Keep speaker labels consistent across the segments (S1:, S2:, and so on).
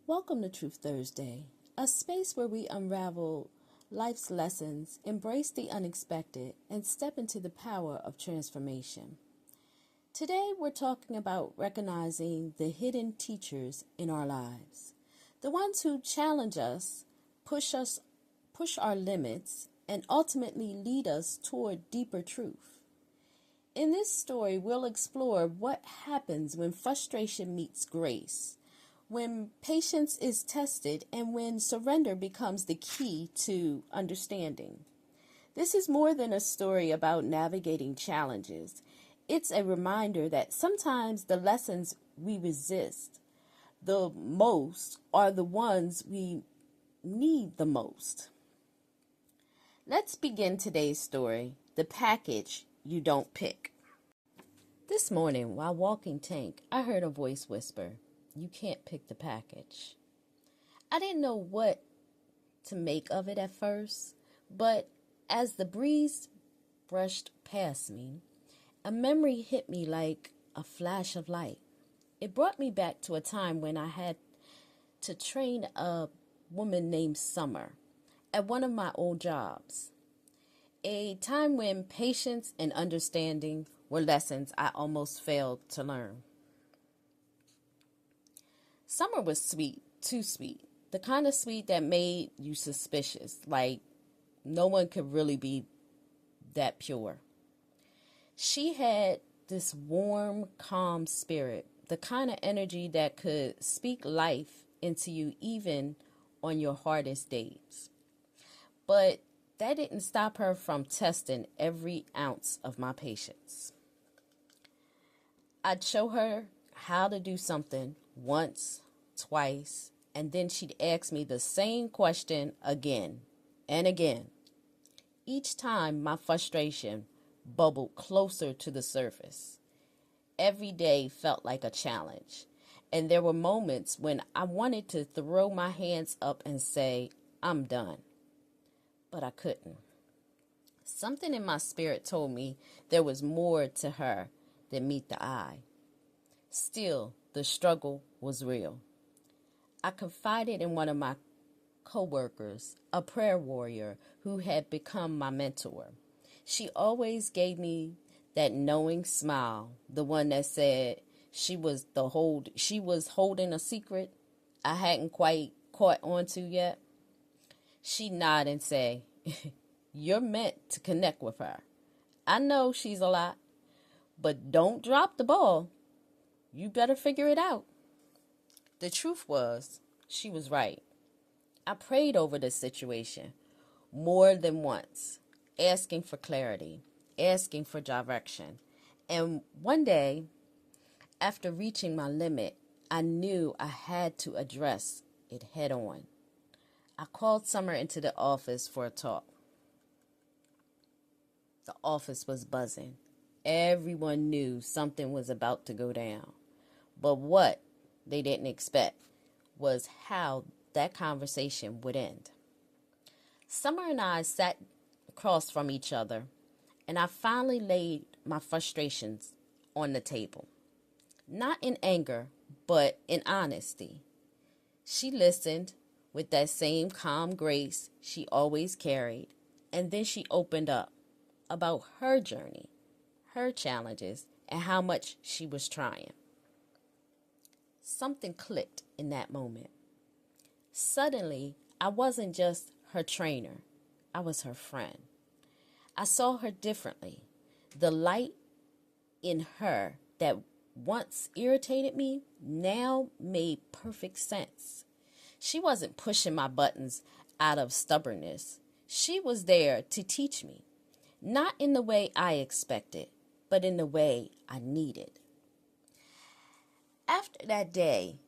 S1: Welcome to Truth Thursday, a space where we unravel life's lessons, embrace the unexpected, and step into the power of transformation. Today, we're talking about recognizing the hidden teachers in our lives, the ones who challenge us, push our limits, and ultimately lead us toward deeper truth. In this story, we'll explore what happens when frustration meets grace, when patience is tested, and when surrender becomes the key to understanding. This is more than a story about navigating challenges. It's a reminder that sometimes the lessons we resist the most are the ones we need the most. Let's begin today's story, The Package You Don't Pick. This morning, while walking Tank, I heard a voice whisper, "You can't pick the package." I didn't know what to make of it at first, but as the breeze brushed past me, a memory hit me like a flash of light. It brought me back to a time when I had to train a woman named Summer at one of my old jobs. A time when patience and understanding were lessons I almost failed to learn. Summer was sweet, too sweet. The kind of sweet that made you suspicious, like no one could really be that pure. She had this warm, calm spirit, the kind of energy that could speak life into you even on your hardest days. But that didn't stop her from testing every ounce of my patience. I'd show her how to do something once, twice, and then she'd ask me the same question again and again. Each time my frustration bubbled closer to the surface. Every day felt like a challenge, and there were moments when I wanted to throw my hands up and say, "I'm done." But I couldn't. Something in my spirit told me there was more to her than meet the eye. Still, the struggle was real. I confided in one of my coworkers, a prayer warrior who had become my mentor. She always gave me that knowing smile, the one that said she was holding a secret I hadn't quite caught on to yet. She'd nod and say, "You're meant to connect with her. I know she's a lot, but don't drop the ball. You better figure it out." The truth was, she was right. I prayed over the situation more than once, asking for clarity, asking for direction. And one day, after reaching my limit, I knew I had to address it head on. I called Summer into the office for a talk. The office was buzzing. Everyone knew something was about to go down. But what they didn't expect was how that conversation would end. Summer and I sat across from each other, and I finally laid my frustrations on the table. Not in anger, but in honesty. She listened with that same calm grace she always carried, and then she opened up about her journey, her challenges, and how much she was trying. Something clicked in that moment. Suddenly, I wasn't just her trainer, I was her friend. I saw her differently. The light in her that once irritated me now made perfect sense. She wasn't pushing my buttons out of stubbornness. She was there to teach me, not in the way I expected, but in the way I needed. After that day,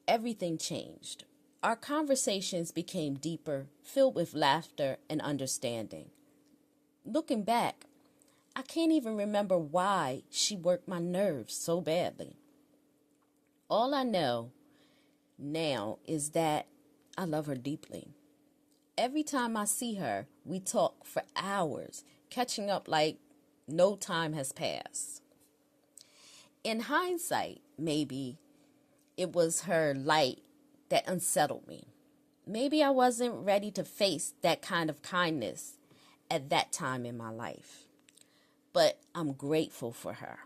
S1: everything changed. Our conversations became deeper, filled with laughter and understanding. Looking back, I can't even remember why she worked my nerves so badly. All I know now is that I love her deeply. Every time I see her, we talk for hours, catching up like no time has passed. In hindsight, maybe it was her light that unsettled me. Maybe I wasn't ready to face that kind of kindness at that time in my life. But I'm grateful for her.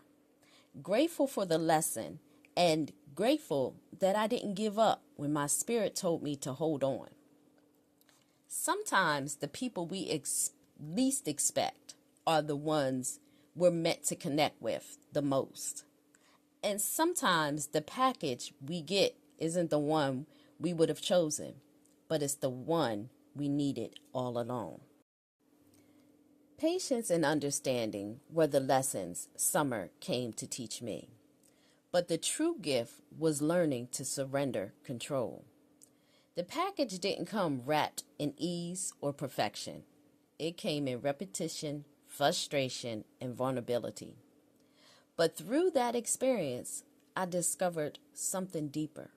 S1: Grateful for the lesson and grateful that I didn't give up when my spirit told me to hold on. Sometimes the people we least expect are the ones we're meant to connect with the most. And sometimes the package we get isn't the one we would have chosen, but it's the one we needed all along. Patience and understanding were the lessons summer came to teach me. But the true gift was learning to surrender control. The package didn't come wrapped in ease or perfection. It came in repetition, frustration, and vulnerability. But through that experience, I discovered something deeper.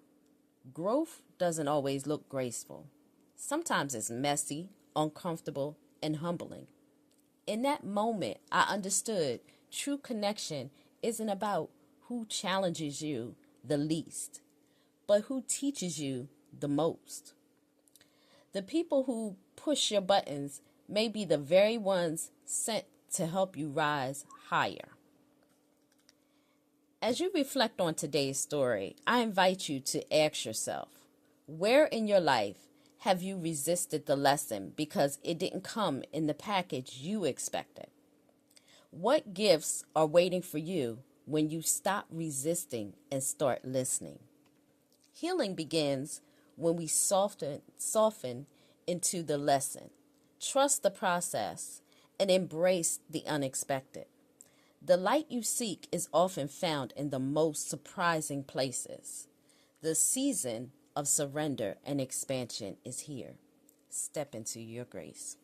S1: Growth doesn't always look graceful. Sometimes it's messy, uncomfortable, and humbling. In that moment, I understood true connection isn't about who challenges you the least, but who teaches you the most. The people who push your buttons may be the very ones sent to help you rise higher. As you reflect on today's story, I invite you to ask yourself, where in your life have you resisted the lesson because it didn't come in the package you expected? What gifts are waiting for you when you stop resisting and start listening? Healing begins when we soften into the lesson, trust the process, and embrace the unexpected. The light you seek is often found in the most surprising places. The season of surrender and expansion is here. Step into your grace.